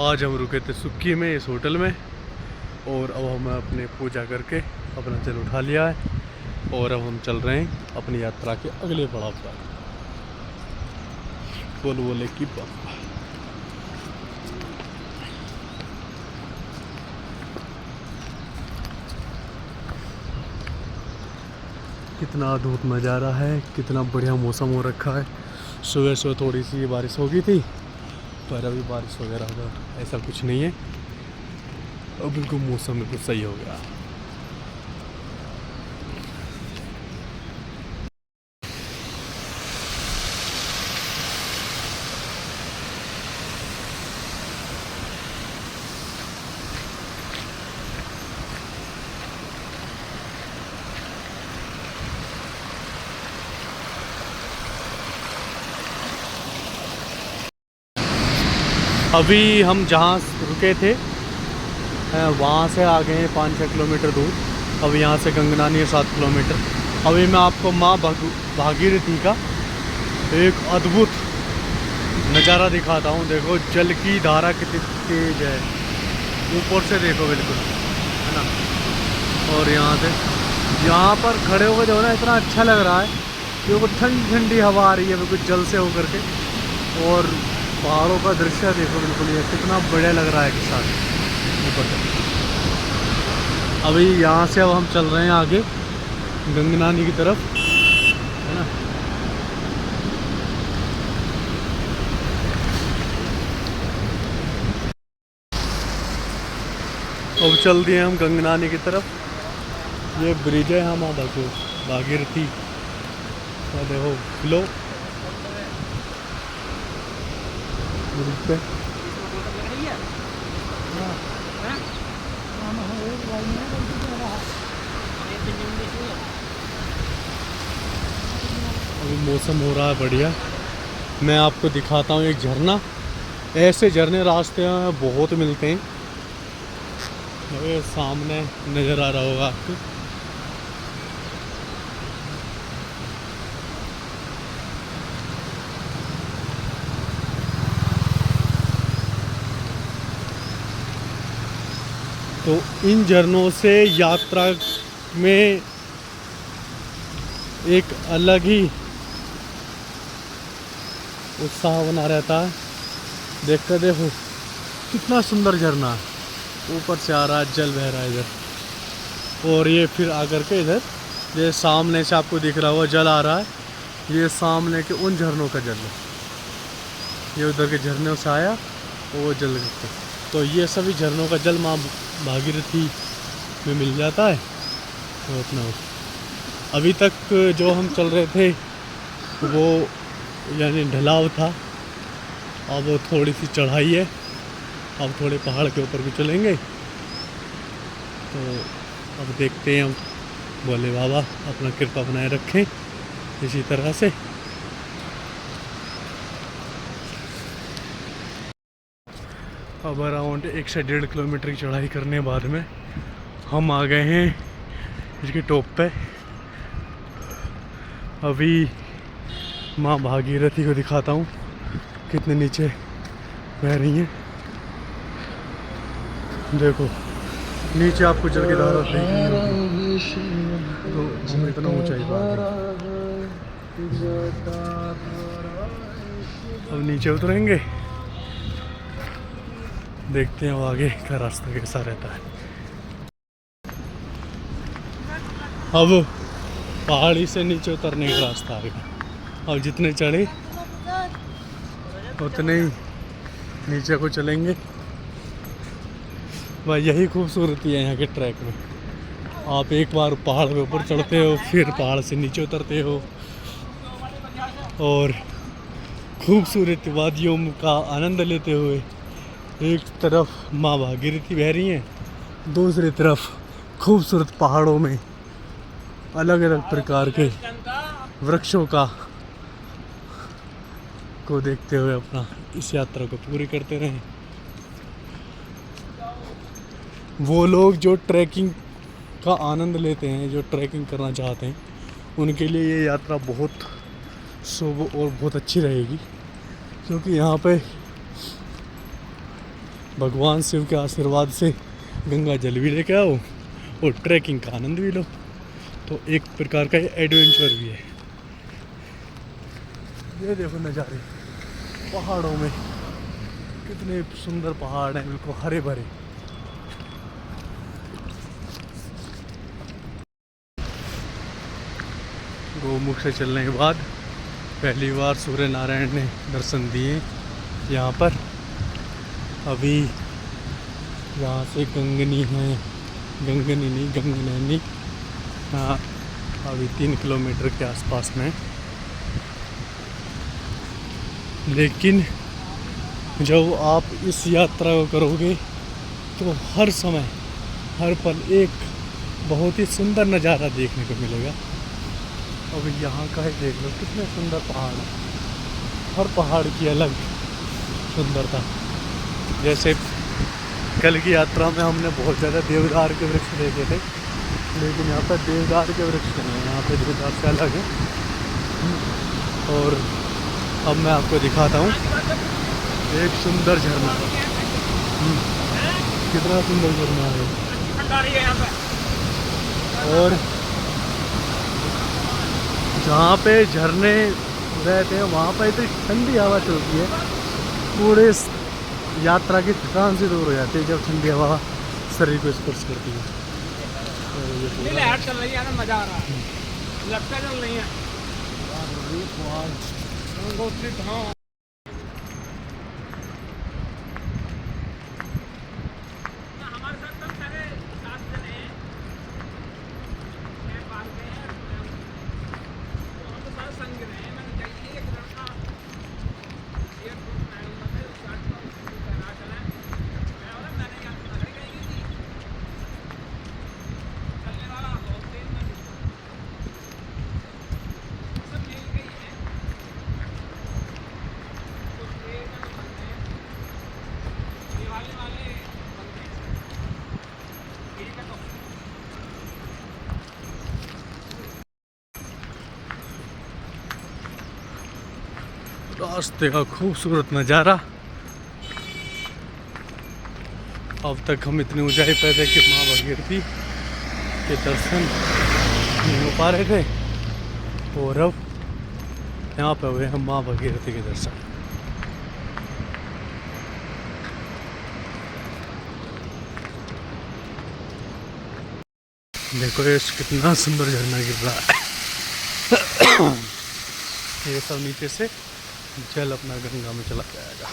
आज हम रुके थे सुक्की में, इस होटल में। और अब हम अपने पूजा करके अपना जल उठा लिया है और अब हम चल रहे हैं अपनी यात्रा के अगले पड़ाव पर। बोले कि कितना धूप नज़ारा है, कितना बढ़िया मौसम हो रखा है। सुबह सुबह थोड़ी सी बारिश हो गई थी, पर अभी बारिश वगैरह का ऐसा कुछ नहीं है। अब बिल्कुल मौसम बिल्कुल सही हो गया। अभी हम जहाँ रुके थे वहाँ से आ गए हैं 5-6 किलोमीटर दूर। अब यहाँ से गंगनानी है 7 किलोमीटर। अभी मैं आपको माँ भागीरथी का एक अद्भुत नज़ारा दिखाता हूँ। देखो जल की धारा कितनी तेज है, ऊपर से देखो बिल्कुल, है ना। और यहाँ पर खड़े होकर जो है ना, इतना अच्छा लग रहा है कि वो ठंडी ठंडी हवा आ रही है बिल्कुल जल से होकर के। और पहाड़ों का दृश्य देखो बिल्कुल, ये कितना बढ़िया लग रहा है कि साथ ऊपर से। अभी यहाँ से अब हम चल रहे हैं आगे गंगनानी की तरफ, है ना। अब चल दिए हम गंगनानी की तरफ। ये ब्रिज है हम भागीरथी का, देखो फ्लो ब्रिज पे। अभी मौसम हो रहा है बढ़िया। मैं आपको दिखाता हूँ एक झरना। ऐसे झरने रास्ते में बहुत मिलते हैं। ये सामने नज़र आ रहा होगा आपको। तो इन झरनों से यात्रा में एक अलग ही उत्साह बना रहता है। देखकर देखो कितना सुंदर झरना है, ऊपर से आ रहा है, जल बह रहा है इधर। और ये फिर आकर के इधर ये सामने से आपको दिख रहा होगा जल आ रहा है, ये सामने के उन झरनों का जल है। ये उधर के झरनों से आया और वो जल गए। तो ये सभी झरनों का जल माँ भागीरथी में मिल जाता है। तो अपना अभी तक जो हम चल रहे थे वो यानी ढलाव था, अब वो थोड़ी सी चढ़ाई है। अब थोड़े पहाड़ के ऊपर भी चलेंगे। तो अब देखते हैं हम, भोले बाबा अपना कृपा बनाए रखें इसी तरह से। अब अराउंड 1 से 1.5 किलोमीटर की चढ़ाई करने के बाद में हम आ गए हैं इसके टॉप पे। अभी माँ भागीरथी को दिखाता हूँ कितने नीचे बह रही हैं। देखो नीचे आपको जल की धारा देखनी होगी। तो हम इतना ऊंचाई पर अब नीचे उतरेंगे, देखते हैं आगे का रास्ता कैसा रहता है। अब पहाड़ी से नीचे उतरने का रास्ता आएगा। अब जितने चढ़े उतने ही नीचे को चलेंगे। भाई यही खूबसूरती है यहाँ के ट्रैक में। आप एक बार पहाड़ के ऊपर चढ़ते हो, फिर पहाड़ से नीचे उतरते हो और खूबसूरत वादियों का आनंद लेते हुए एक तरफ माँ भागीरथी बह रही हैं, दूसरी तरफ खूबसूरत पहाड़ों में अलग अलग प्रकार के वृक्षों को देखते हुए अपना इस यात्रा को पूरी करते रहें। वो लोग जो ट्रैकिंग का आनंद लेते हैं, जो ट्रैकिंग करना चाहते हैं, उनके लिए ये यात्रा बहुत शुभ और बहुत अच्छी रहेगी। क्योंकि यहाँ पे भगवान शिव के आशीर्वाद से गंगा जल भी लेके आओ और ट्रैकिंग का आनंद भी लो। तो एक प्रकार का ये एडवेंचर भी है। ये देखो नज़ारे पहाड़ों में, कितने सुंदर पहाड़ हैं, बिल्कुल हरे भरे। गोमुख से चलने के बाद पहली बार सूर्य नारायण ने दर्शन दिए यहाँ पर। अभी यहाँ से गंगनी है, गंगनी नहीं गंगनैनी, हाँ अभी 3 किलोमीटर के आसपास में। लेकिन जब आप इस यात्रा को करोगे तो हर समय हर पल एक बहुत ही सुंदर नज़ारा देखने को मिलेगा। अभी यहाँ का ही देख लो, कितने सुंदर पहाड़ हैं, हर पहाड़ की अलग सुंदरता। जैसे कल की यात्रा में हमने बहुत ज़्यादा देवदार के वृक्ष देखे थे, लेकिन यहाँ पर देवदार के वृक्ष नहीं है, यहाँ पे देवदार से अलग है। और अब मैं आपको दिखाता हूँ एक सुंदर झरना। कितना सुंदर झरना है। और जहाँ पे झरने रहते हैं वहाँ पर इतनी ठंडी हवा चलती है, पूरे यात्रा की थकान से दूर हो जाती है जब ठंडी हवा शरीर को स्पर्श करती है। चल रही है, मजा आ रहा है, लगता चल रही है। रास्ते का खूबसूरत नज़ारा। अब तक हम इतनी ऊंचाई पे थे कि माँ भागीरथी के दर्शन नहीं हो पा रहे थे, और अब यहाँ पे हुए हम माँ भागीरथी के दर्शन। देखो ये कितना सुंदर झरना गिर रहा है। ये सब नीचे से जल अपना गंगा में चला जाएगा।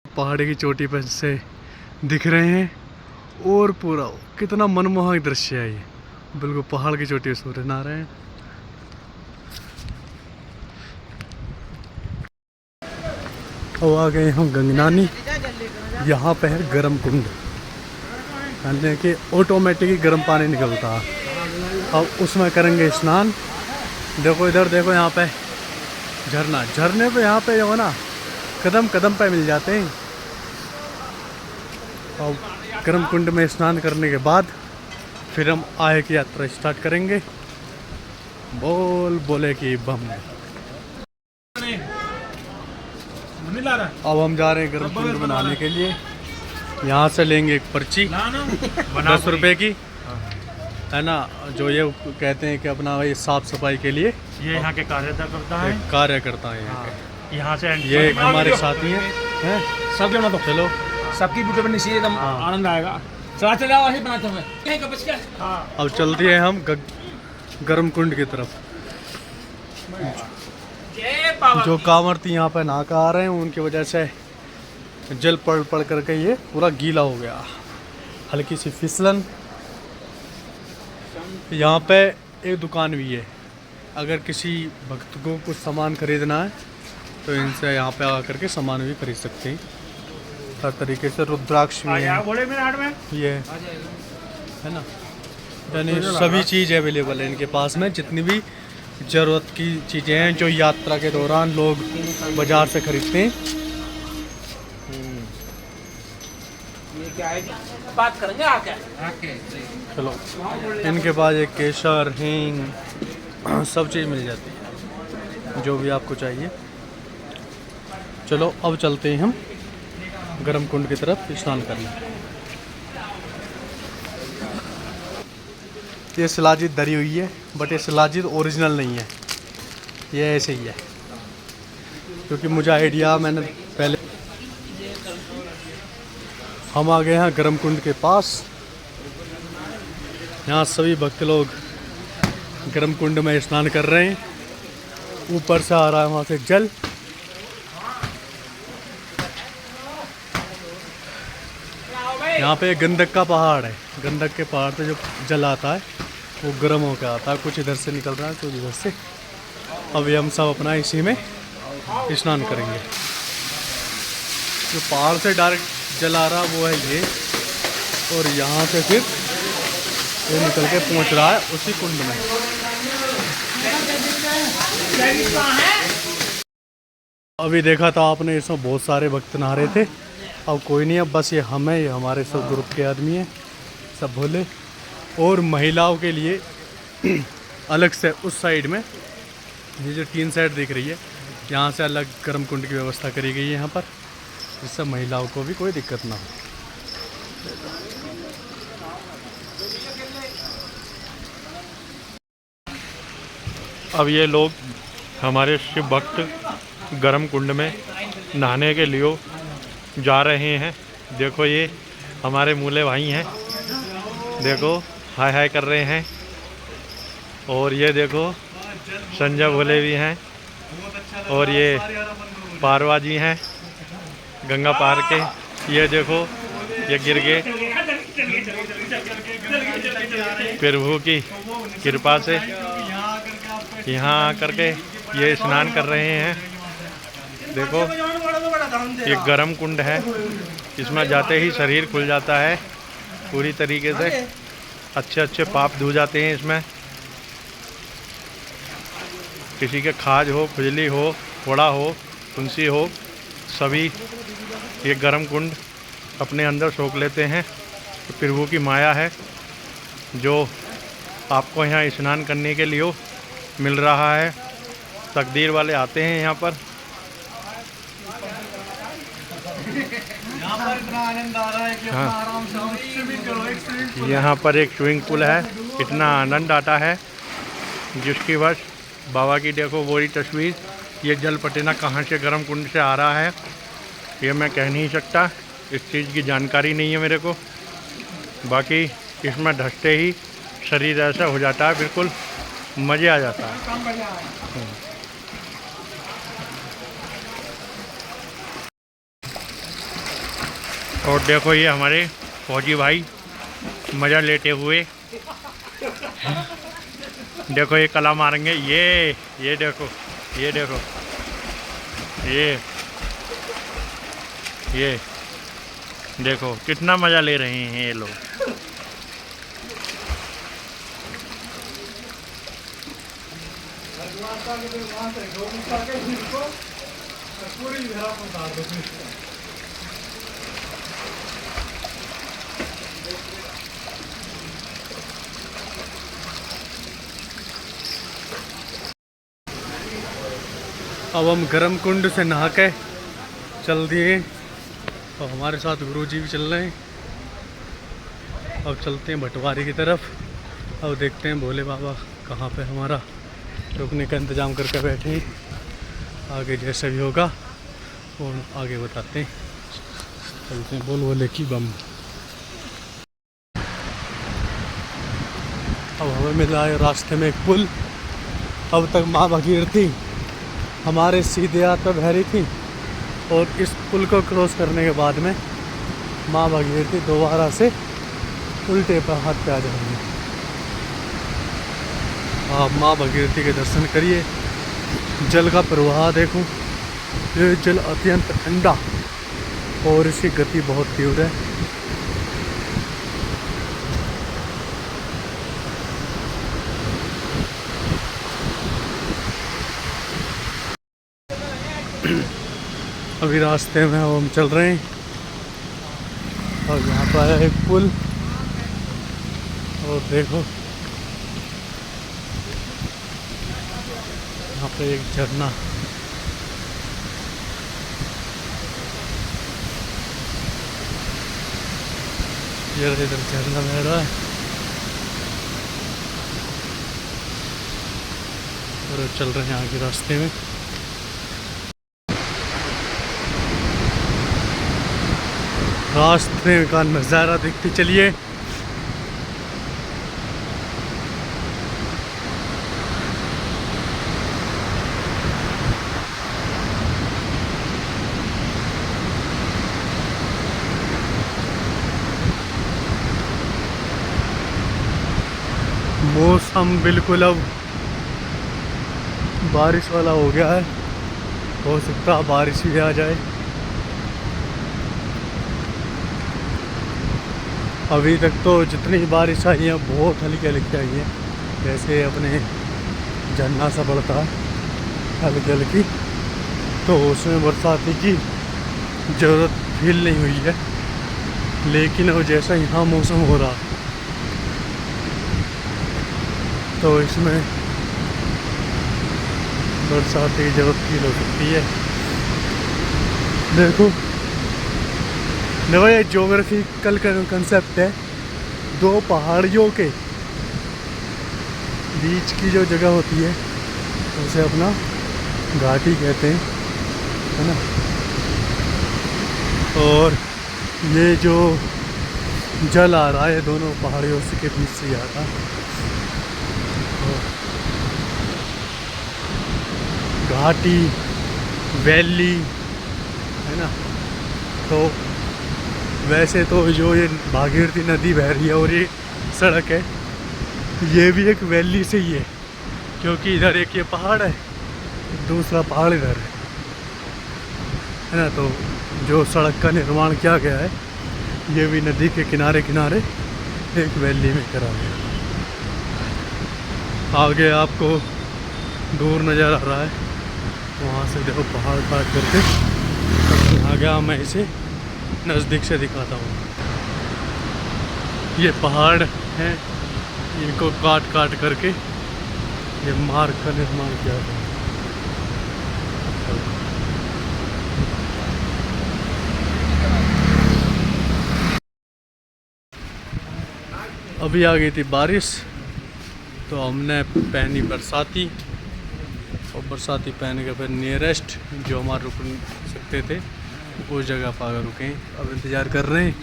पहाड़ की चोटी पर से दिख रहे हैं, और पूरा कितना मनमोहक दृश्य है ये, बिल्कुल पहाड़ की चोटी पर सूर्य नारायण। अब आ गए हम गंगनानी। यहाँ पे है गर्म कुंड, यानी कि ऑटोमेटिक ही गर्म पानी निकलता है। अब उसमें करेंगे स्नान। देखो इधर देखो, यहाँ पे झरना, झरने पे यहाँ पे जो है ना कदम कदम पे मिल जाते हैं। और गर्म कुंड में स्नान करने के बाद फिर हम आगे की यात्रा स्टार्ट करेंगे। बोल बोले कि बम। अब हम जा रहे हैं गर्म कुंड बनाने के लिए। यहाँ से लेंगे एक पर्ची 10 रुपए की, है ना, जो ये कहते हैं कि अपना भाई साफ सफाई के लिए ये यहाँ के कार्यकर्ता है, कार्यकर्ता है यहाँ से। ये हमारे साथी हैं सब जन तो चलो सबकी वीडियो बननी चाहिए, एकदम आनंद आएगा। चला चल जाओ, वही बनाते हुए। अब चलते हैं हम गर्म कुंड की तरफ। जो कांवड़ती यहाँ पे नहा आ रहे हैं, उनकी वजह से जल पड़ पड़ करके ये पूरा गीला हो गया, हल्की सी फिसलन। यहाँ पे एक दुकान भी है, अगर किसी भक्त को कुछ सामान खरीदना है तो इनसे यहाँ पे आकर के सामान भी खरीद सकते हैं। हर तरीके से रुद्राक्ष भी है, ये है ना, यानी सभी चीज़ अवेलेबल है इनके पास में। जितनी भी ज़रूरत की चीज़ें हैं जो यात्रा के दौरान लोग बाज़ार से खरीदते हैं। बात करेंगे आके। चलो, इनके पास एक केसर, हींग, सब चीज़ मिल जाती है जो भी आपको चाहिए। चलो अब चलते हैं हम गर्म कुंड की तरफ स्नान करने। ये शिलाजीत धरी हुई है, बट ये शिलाजीत ओरिजिनल नहीं है, ये ऐसे ही है, क्योंकि मुझे आइडिया मैंने पहले। हम आ गए हैं गर्म कुंड के पास। यहाँ सभी भक्त लोग गर्म कुंड में स्नान कर रहे हैं। ऊपर से आ रहा है वहाँ से जल। यहाँ पे गंडक का पहाड़ है, गंडक के पहाड़ पे जो जल आता है वो गर्म होकर आता है, कुछ इधर से निकल रहा है कुछ इधर से। अभी हम सब अपना इसी में स्नान करेंगे। जो पहाड़ से डायरेक्ट जल आ रहा वो है ये, और यहाँ से फिर ये निकल के पहुँच रहा है उसी कुंड में। अभी देखा था आपने, इसमें बहुत सारे भक्त नहा रहे थे। अब कोई नहीं, अब बस ये हम हैं, ये हमारे सब ग्रुप के आदमी हैं, सब भोले। और महिलाओं के लिए अलग से उस साइड में, ये जो 3 साइड दिख रही है, यहाँ से अलग गर्म कुंड की व्यवस्था करी गई है यहाँ पर, जिससे महिलाओं को भी कोई दिक्कत ना हो। अब ये लोग हमारे शिव भक्त गर्म कुंड में नहाने के लिए जा रहे हैं। देखो ये हमारे मूले भाई हैं, देखो हाय हाय कर रहे हैं। और ये देखो संजय भोले भी हैं, और ये पारवा जी हैं गंगा पार के। ये देखो ये गिर गए, प्रभु की कृपा से यहाँ आकर के ये स्नान कर रहे हैं। देखो ये गर्म कुंड है, इसमें जाते ही शरीर खुल जाता है पूरी तरीके से, अच्छे अच्छे पाप धो जाते हैं इसमें। किसी के खाज हो, खुजली हो, फोड़ा हो, फुंसी हो, सभी ये गर्म कुंड अपने अंदर सोख लेते हैं। तो प्रभु की माया है जो आपको यहाँ स्नान करने के लिए मिल रहा है। तकदीर वाले आते हैं यहाँ पर। इतना आनंद आ रहा है कि हाँ। आराम से हम स्विमिंग करो, एक स्विमिंग पूल। यहाँ पर एक स्विमिंग पूल है, इतना आनंद आता है जिसकी वश बाबा की देखो वही तस्वीर। ये जल पटेना कहाँ से गर्म कुंड से आ रहा है ये मैं कह नहीं सकता, इस चीज़ की जानकारी नहीं है मेरे को। बाकी इसमें धंसते ही शरीर ऐसा हो जाता है, बिल्कुल मज़े आ जाता है। और देखो ये हमारे फौजी भाई मज़ा लेते हुए, देखो ये कला मारेंगे। ये देखो, ये देखो, ये देखो कितना मज़ा ले रहे हैं ये लोग। अब हम गर्म कुंड से नहा के चल दिए, और हमारे साथ गुरुजी भी चल रहे हैं। अब चलते हैं भटवारी की तरफ। अब देखते हैं भोले बाबा कहाँ पे हमारा रुकने का इंतज़ाम करके बैठे हैं। आगे जैसे भी होगा वो आगे बताते हैं। चलते हैं, बोल भोले की बम। अब हमें मिला है रास्ते में एक पुल। अब तक माँ भगीरथी हमारे सीधे हाथ पर बह रही थी, और इस पुल को क्रॉस करने के बाद में माँ भगीरथी दोबारा से उल्टे पर हाथ पे आ जाएंगे। आप माँ भगीरथी के दर्शन करिए। जल का प्रवाह देखो, ये जल अत्यंत ठंडा और इसकी गति बहुत तीव्र है। अभी रास्ते में हम चल रहे हैं, और यहाँ पर है एक पुल, और देखो यहाँ पे एक झरना। ये इधर झरना बह रहा है और चल रहे हैं आगे रास्ते में। रास्ते का नज़ारा देखते चलिए। मौसम बिल्कुल अब बारिश वाला हो गया है, हो सकता है बारिश भी आ जाए। अभी तक तो जितनी बारिश आई है बहुत हल्की हल्की आई है, जैसे अपने झरना सा पड़ता है हल्की हल्की, तो उसमें बरसाती की ज़रूरत फील नहीं हुई है। लेकिन वो जैसा यहाँ मौसम हो रहा तो इसमें बरसात की ज़रूरत फील हो सकती है। देखो ये ज्योग्राफिकल कंसेप्ट है, दो पहाड़ियों के बीच की जो जगह होती है उसे अपना घाटी कहते हैं, है ना। और ये जो जल आ रहा है दोनों पहाड़ियों से के बीच से आ रहा है, घाटी वैली, है ना। तो वैसे तो जो ये भागीरथी नदी बह रही है और ये सड़क है, ये भी एक वैली से ही है, क्योंकि इधर एक ये पहाड़ है, दूसरा पहाड़ इधर है ना। तो जो सड़क का निर्माण किया गया है ये भी नदी के किनारे किनारे एक वैली में करा गया। आगे आपको दूर नज़र आ रहा है, वहाँ से देखो पहाड़ काट करके आ गया। मैं इसे नज़दीक से दिखाता हूँ। ये पहाड़ हैं, इनको काट काट करके ये मार्ग का निर्माण किया गया। अभी आ गई थी बारिश, तो हमने पहनी बरसाती, और बरसाती पहन के फिर नियरेस्ट जो हमारे रुक सकते थे उस जगह पर आकर रुके। अब इंतज़ार कर रहे हैं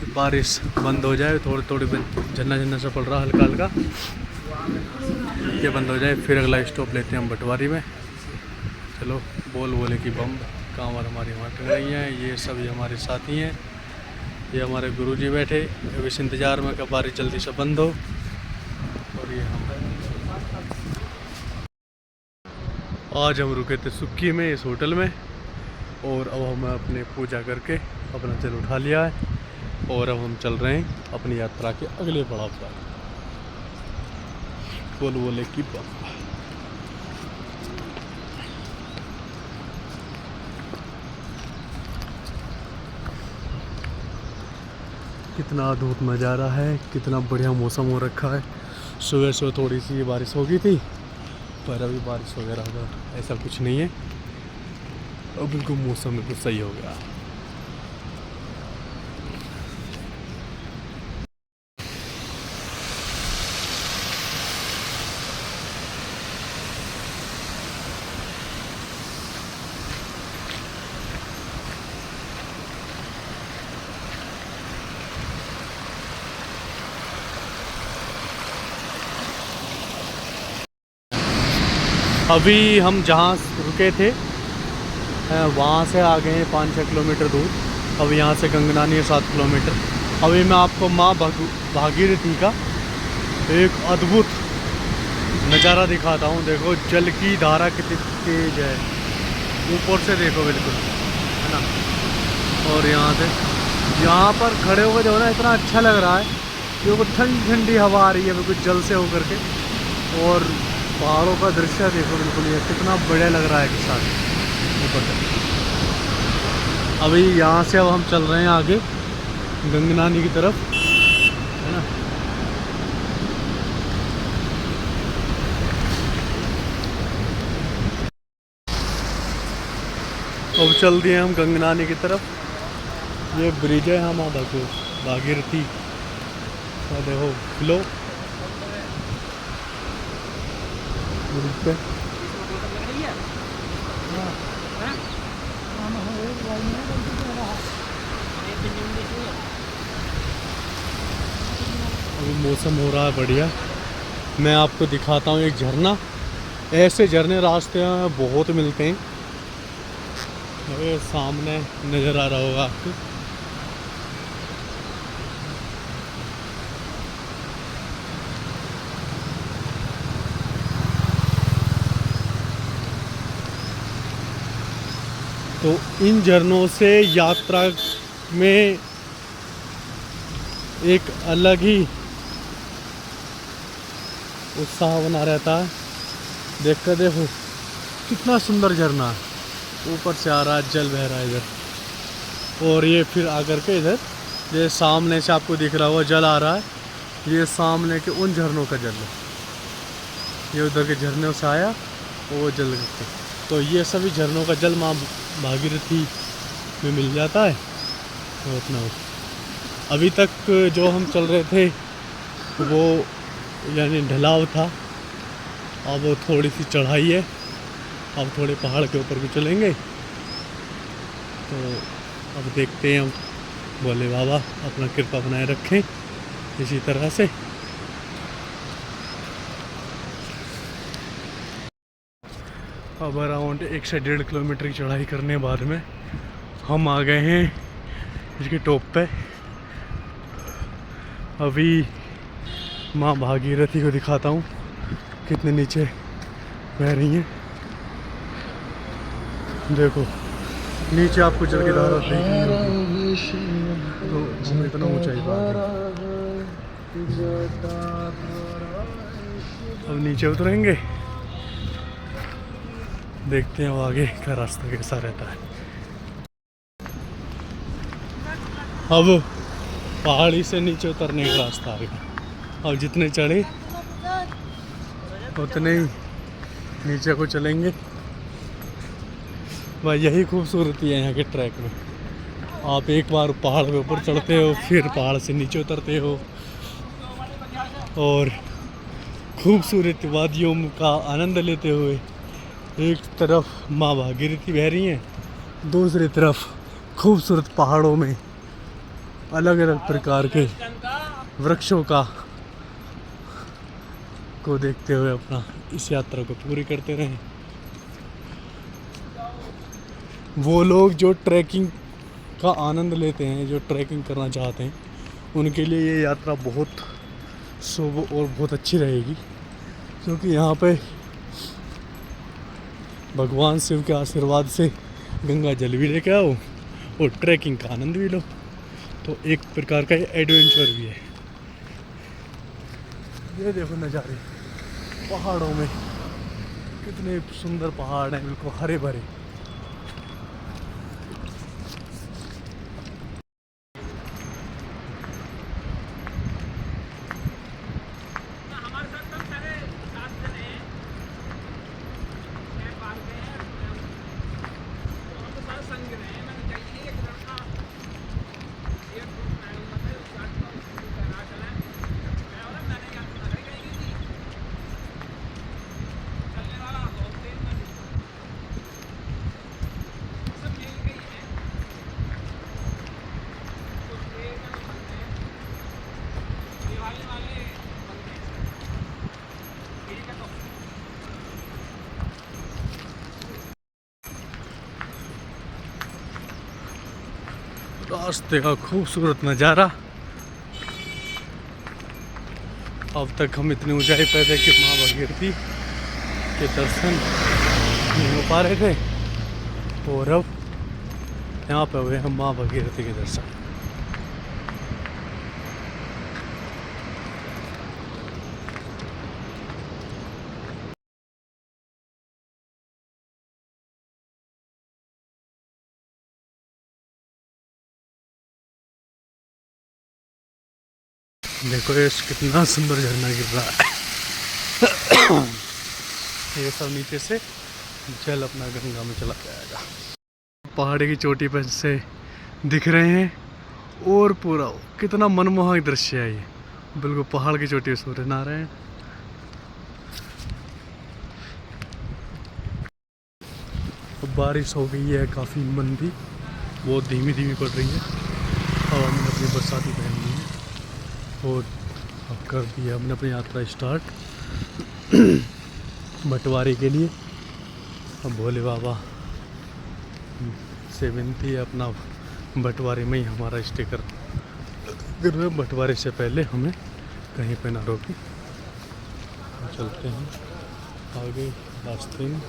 कि बारिश बंद हो जाए, थोड़ी थोड़ी झन्ना झन्ना सा पड़ रहा हल्का हल्का, ये बंद हो जाए फिर अगला स्टॉप लेते हैं हम बटवारी में। चलो बोले कि बम कांवर हमारी वहाँ टंग रही हैं। ये सभी हमारे साथी हैं, ये हमारे गुरुजी बैठे अब इस इंतज़ार में कि बारिश जल्दी से बंद हो। और ये हम आज हम रुके थे सुक्की में, इस होटल में, और अब हम अपने पूजा करके अपना जल उठा लिया है और अब हम चल रहे हैं अपनी यात्रा के अगले पड़ाव पर। बोले कि कितना अद्भुत नज़ारा है, कितना बढ़िया मौसम हो रखा है। सुबह सुबह थोड़ी सी बारिश हो गई थी, पर अभी बारिश वगैरह का ऐसा कुछ नहीं है। अब बिल्कुल मौसम बिल्कुल सही हो गया। अभी हम जहाँ रुके थे वहाँ से आ गए हैं 5-6 किलोमीटर दूर। अब यहाँ से गंगनानी है 7 किलोमीटर। अभी मैं आपको माँ भागीरथी का एक अद्भुत नज़ारा दिखाता हूँ। देखो जल की धारा कितनी तेज है, ऊपर से देखो बिल्कुल, है ना। और यहाँ पर खड़े होकर जो ना इतना अच्छा लग रहा है, क्योंकि ठंडी ठंडी हवा आ रही है बिल्कुल जल से होकर के, और पहाड़ों का दृश्य देखो बिल्कुल, ये कितना बढ़िया लग रहा है कि साथ ऊपर तक। अभी यहाँ से अब हम चल रहे हैं आगे गंगनानी की तरफ, है ना। अब चल दिए हम गंगनानी की तरफ। ये ब्रिज है, हम भागीरथी और देखो फ्लो पे अभी मौसम हो रहा है बढ़िया। मैं आपको दिखाता हूँ एक झरना। ऐसे झरने रास्ते में बहुत मिलते हैं। अरे सामने नज़र आ रहा होगा आपको। तो इन झरनों से यात्रा में एक अलग ही उत्साह बना रहता है। देखकर देखो कितना सुंदर झरना है, ऊपर से आ रहा है, जल बह रहा है इधर। और ये फिर आकर के इधर ये सामने से आपको दिख रहा हुआ जल आ रहा है, ये सामने के उन झरनों का जल है। ये उधर के झरनों से आया और वो जल गए। तो ये सभी झरनों का जल माँ भागीरथी में मिल जाता है। तो उतना अभी तक जो हम चल रहे थे वो यानी ढलाव था, अब वो थोड़ी सी चढ़ाई है। अब थोड़े पहाड़ के ऊपर भी चलेंगे। तो अब देखते हैं, हम भोले बाबा अपना कृपा बनाए रखें इसी तरह से। अब अराउंड 1 से 1.5 किलोमीटर की चढ़ाई करने बाद में हम आ गए हैं इसके टॉप पे। अभी माँ भागीरथी को दिखाता हूँ कितने नीचे बह रही हैं। देखो नीचे आपको जल की धारा देखनी होगी। तो हम इतना ऊंचाई पर अब नीचे उतरेंगे, देखते हैं आगे का रास्ता कैसा रहता है। अब पहाड़ी से नीचे उतरने का रास्ता आ गया। अब जितने चढ़े उतने ही नीचे को चलेंगे। भाई यही खूबसूरती है यहाँ के ट्रैक में। आप एक बार पहाड़ के ऊपर चढ़ते हो, फिर पहाड़ से नीचे उतरते हो और खूबसूरत वादियों का आनंद लेते हुए एक तरफ माँ भागीरथी बह रही हैं, दूसरी तरफ खूबसूरत पहाड़ों में अलग अलग प्रकार के वृक्षों का को देखते हुए अपना इस यात्रा को पूरी करते रहें। वो लोग जो ट्रैकिंग का आनंद लेते हैं, जो ट्रैकिंग करना चाहते हैं, उनके लिए ये यात्रा बहुत शुभ और बहुत अच्छी रहेगी। क्योंकि यहाँ पे भगवान शिव के आशीर्वाद से गंगा जल भी लेके आओ और ट्रैकिंग का आनंद भी लो। तो एक प्रकार का ये एडवेंचर भी है। ये देखो नज़ारे पहाड़ों में, कितने सुंदर पहाड़ हैं, बिल्कुल हरे भरे। रास्ते का खूबसूरत नज़ारा। अब तक हम इतनी ऊंचाई पे थे कि माँ भागीरथी के दर्शन नहीं हो पा रहे थे, और अब यहाँ पे हुए हम माँ भागीरथी के दर्शन। देखो ये कितना सुंदर झरना गिर रहा है। ये सब नीचे से जल अपना गंगा में चला जाएगा। पहाड़ी की चोटी पर से दिख रहे हैं और पूरा कितना मनमोहक दृश्य है ये। बिल्कुल पहाड़ की चोटी पे सूर्य नहा रहे हैं। अब बारिश हो गई है काफ़ी मंदी, बहुत धीमी धीमी पड़ रही है। अब हमने अपनी बरसाती पहन ली है और अब कर दी है हमने अपनी यात्रा स्टार्ट बंटवारे के लिए। अब भोले बाबा से विनती है अपना बंटवारे में ही हमारा स्टे कर बंटवारे से पहले हमें कहीं पे ना रोके। चलते हैं आगे रास्ते में।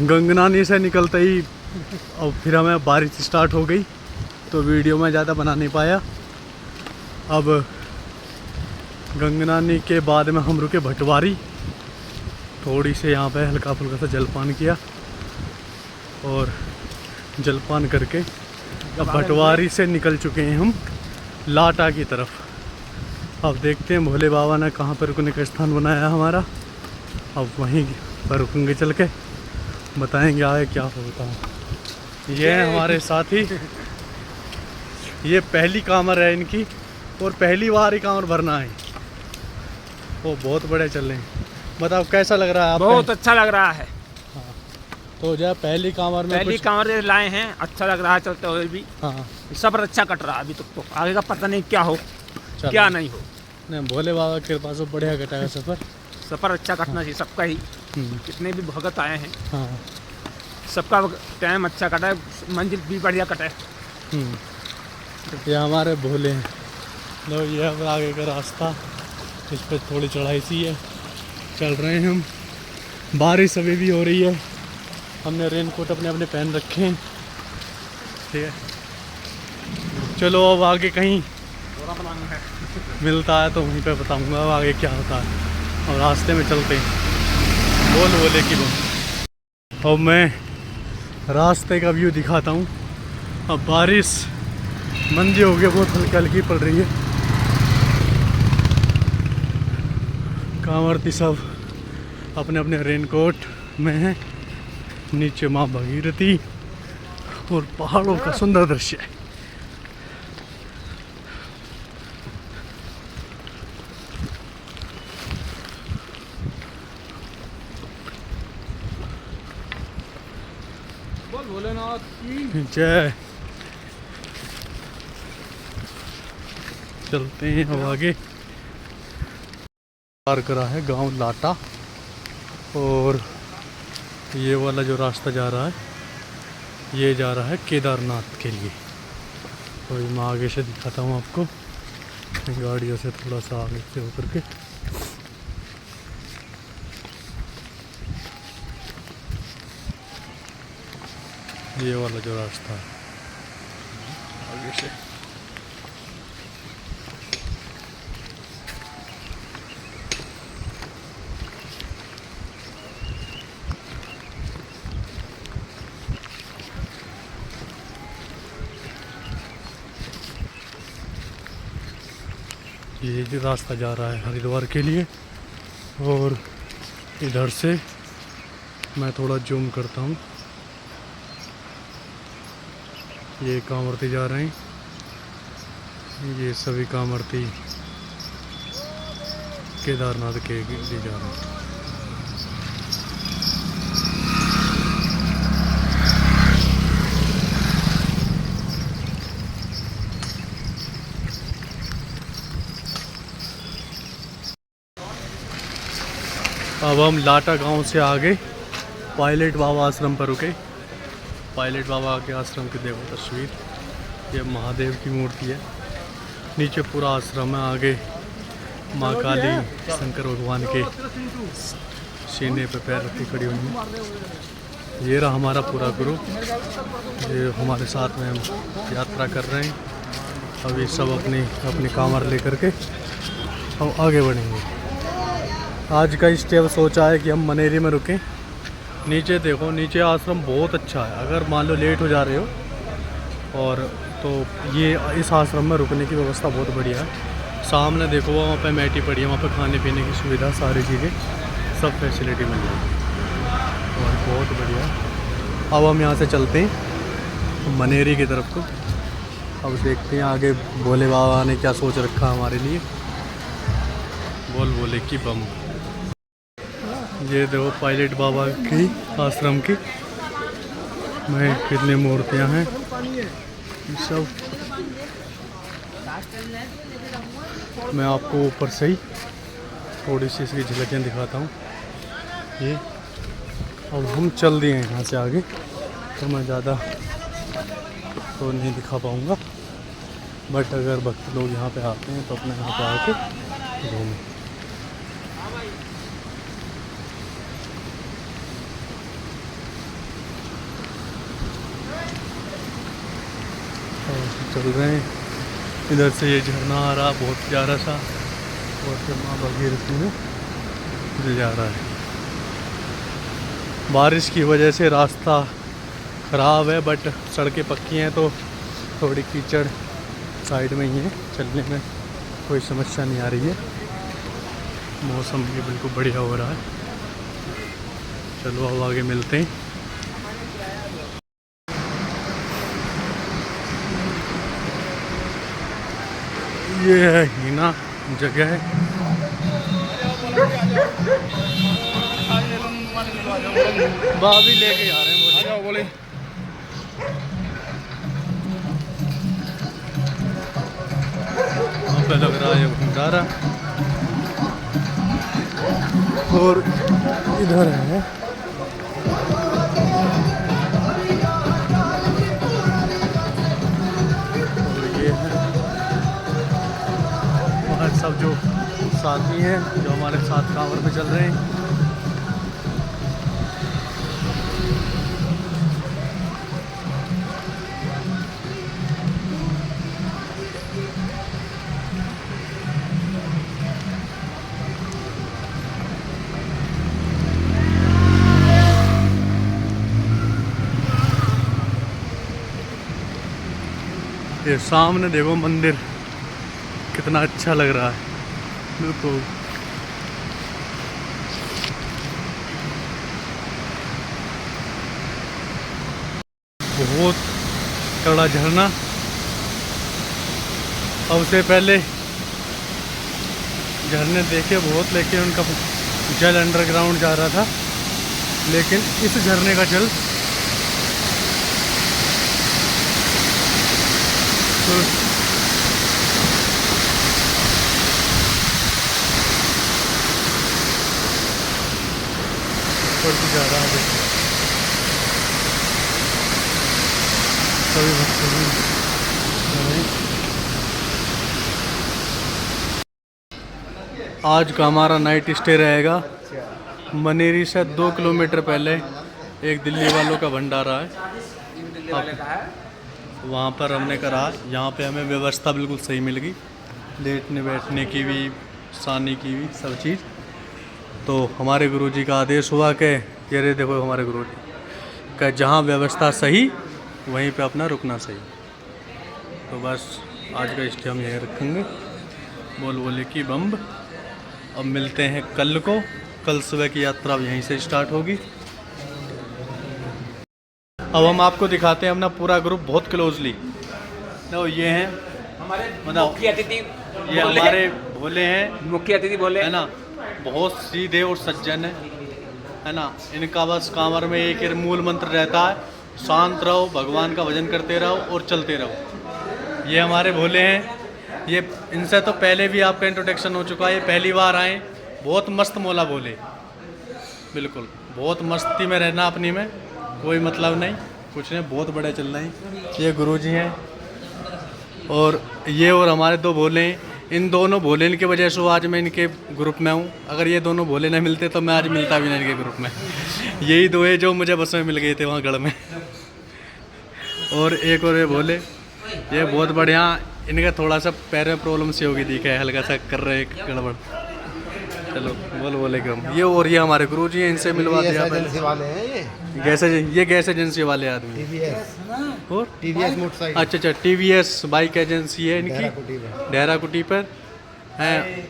गंगनानी से निकलते ही और फिर हमें बारिश स्टार्ट हो गई तो वीडियो में ज़्यादा बना नहीं पाया। अब गंगनानी के बाद में हम रुके भटवारी, थोड़ी से यहाँ पे हल्का फुल्का सा जलपान किया और जलपान करके अब भटवारी से निकल चुके हैं हम लाटा की तरफ। अब देखते हैं भोले बाबा ने कहाँ पर रुकने का स्थान बनाया हमारा। अब वहीं पर रुकेंगे, चल के बताएंगे आगे क्या होता है। ये है हमारे साथी, ये पहली कामर है इनकी और पहली बार ही कामर भरना है। वो बहुत बड़े चल रहे हैं। बताओ कैसा लग रहा है आपको? बहुत अच्छा लग रहा है। तो जो पहली कामर में पहली कांवर लाए हैं, अच्छा लग रहा है चलते हुए भी। हाँ सफर अच्छा कट रहा है अभी तक, तो आगे का पता नहीं क्या हो क्या नहीं हो। नहीं, भोले बाबा के पास तो बढ़िया कटेगा सफर। सफर अच्छा कटना चाहिए सबका ही, कितने भी भगत आए हैं हाँ सबका टाइम अच्छा कटा है, मंजिल भी बढ़िया कटे। ये हमारे भोले हैं। लो ये अब आगे का रास्ता, इस पर थोड़ी चढ़ाई सी है, चल रहे हैं हम। बारिश अभी भी हो रही है, हमने रेनकोट अपने अपने पहन रखे हैं। ठीक है, चलो अब आगे कहीं मिलता है तो वहीं पे बताऊंगा अब आगे क्या होता है। और रास्ते में चलते हैं, बोल बोले कि बोल। अब मैं रास्ते का व्यू दिखाता हूँ। अब बारिश मंदी हो गई, बहुत हल्की हल्की पड़ रही है। कांवड़ती सब अपने अपने रेनकोट में हैं। नीचे माँ भगीरथी और पहाड़ों का सुंदर दृश्य है। बोल भोलेनाथ की जय। चलते हैं अब आगे। पार करा है गांव लाटा और ये वाला जो रास्ता जा रहा है ये जा रहा है केदारनाथ के लिए। तो मैं आगे से दिखाता हूँ आपको, गाड़ियों से थोड़ा सा आगे से होकर के। ये वाला जो रास्ता है आगे से। ये जो रास्ता जा रहा है हरिद्वार के लिए। और इधर से मैं थोड़ा जूम करता हूँ, ये कांवड़ती जा रहे हैं, ये सभी कांवड़ती केदारनाथ के लिए जा रहे हैं। अब हम लाटा गांव से आगे पायलट बाबा आश्रम पर रुके। पायलट बाबा के आश्रम की देखो तस्वीर, ये महादेव की मूर्ति है। नीचे पूरा आश्रम है, आगे माँ काली शंकर भगवान के सीने पे पैर रखी खड़ी हुई है। ये रहा हमारा पूरा ग्रुप, ये हमारे साथ में हम यात्रा कर रहे हैं। अब ये सब अपनी अपनी कांवर लेकर के हम आगे बढ़ेंगे। आज का स्टे सोचा है कि हम मनेरी में रुकें। नीचे देखो, नीचे आश्रम बहुत अच्छा है। अगर मान लो लेट हो जा रहे हो और तो ये इस आश्रम में रुकने की व्यवस्था बहुत बढ़िया है। सामने देखो वहाँ पे मैटी पड़ी है, वहाँ पे खाने पीने की सुविधा, सारी चीज़ें सब फैसिलिटी मिल जाएगी और बहुत बढ़िया। अब हम यहाँ से चलते हैं मनेरी की तरफ को। अब देखते हैं आगे भोले बाबा ने क्या सोच रखा हमारे लिए। बोल बोले कि बम। ये देखो पायलट बाबा की आश्रम की में कितनी मूर्तियां हैं सब। मैं आपको ऊपर से ही थोड़ी सी इसकी झलकियाँ दिखाता हूँ। ये अब हम चल दिए हैं यहाँ से आगे, तो मैं ज़्यादा तो नहीं दिखा पाऊँगा, बट अगर भक्त लोग यहाँ पे आते हैं तो अपने यहाँ पे आके घूमें। चल रहे हैं, इधर से ये झरना आ रहा बहुत प्यारा सा, और फिर माँ भागीरथी में मिल जा रहा है। बारिश की वजह से रास्ता ख़राब है, बट सड़कें पक्की हैं तो थोड़ी कीचड़ साइड में ही है, चलने में कोई समस्या नहीं आ रही है। मौसम भी बिल्कुल बढ़िया हो रहा है। चलो अब आगे मिलते हैं। ये है हीना जगह है। भाभी लेके जा रहे हैं बोले। वहाँ पे लग रहा है भंडारा, और इधर है सब जो साथी हैं जो हमारे साथ कांवर में चल रहे हैं। ये सामने देखो मंदिर कितना अच्छा लग रहा है। बिल्कुल बहुत कड़ा झरना। अब से पहले झरने देखे बहुत, लेकिन उनका जल अंडरग्राउंड जा रहा था, लेकिन इस झरने का जल तो जा रहा है। सभी आज का हमारा नाइट स्टे रहेगा मनेरी से 2 किलोमीटर पहले। एक दिल्ली वालों का भंडारा है, वहाँ पर हमने करा। यहाँ पे हमें व्यवस्था बिल्कुल सही मिल गई, लेटने बैठने की भी, सोने की भी, सब चीज़। तो हमारे गुरुजी का आदेश हुआ कि ये रे देखो हमारे गुरुजी का जहाँ व्यवस्था सही वहीं पे अपना रुकना सही। तो बस आज का स्टे हम यहीं रखेंगे। बोल बोले कि बम्ब। अब मिलते हैं कल को। कल सुबह की यात्रा यहीं से स्टार्ट होगी। अब हम आपको दिखाते हैं अपना पूरा ग्रुप बहुत क्लोजली। तो ये हैं हमारे मतलब मुख्य अतिथि, ये हमारे भोले हैं, मुख्य अतिथि बोले है ना, बहुत सीधे और सज्जन है ना। इनका बस कांवर में एक ही मूल मंत्र रहता है, शांत रहो, भगवान का भजन करते रहो और चलते रहो। ये हमारे भोले हैं। ये इनसे तो पहले भी आपका इंट्रोडक्शन हो चुका है, ये पहली बार आए। बहुत मस्त मौला भोले, बिल्कुल बहुत मस्ती में रहना अपनी में, कोई मतलब नहीं कुछ नहीं, बहुत बड़े चल रहे हैं। ये गुरुजी हैं, और ये और हमारे 2 भोले हैं। इन दोनों भोले की वजह से आज मैं इनके ग्रुप में हूँ। अगर ये दोनों भोले नहीं मिलते तो मैं आज मिलता भी नहीं इनके ग्रुप में। यही 2 है जो मुझे बस में मिल गए थे वहाँ गढ़ में। और एक और ये भोले, ये बहुत बढ़िया। इनका थोड़ा सा पैर में प्रॉब्लम सी होगी, दिखा है हल्का सा कर रहे गड़बड़। चलो बोल बोले कम। ये और ये हमारे गुरुजी हैं, इनसे मिलवा दिया पहले। वाले हैं ये गैस एजेंसी वाले आदमी। और टीवीएस मोटरसाइकिल। अच्छा टीवीएस बाइक एजेंसी है इनकी, डेहरा कुटी पर है।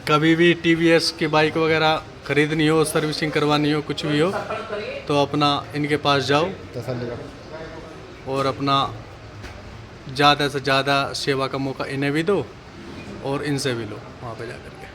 कभी भी टीवीएस की बाइक वगैरह खरीदनी हो, सर्विसिंग करवानी हो, कुछ भी हो तो अपना इनके पास जाओ तसल्ली रखो। और अपना ज़्यादा से ज़्यादा सेवा का मौका इन्हें भी दो और इनसे भी लो वहाँ पे जा कर के।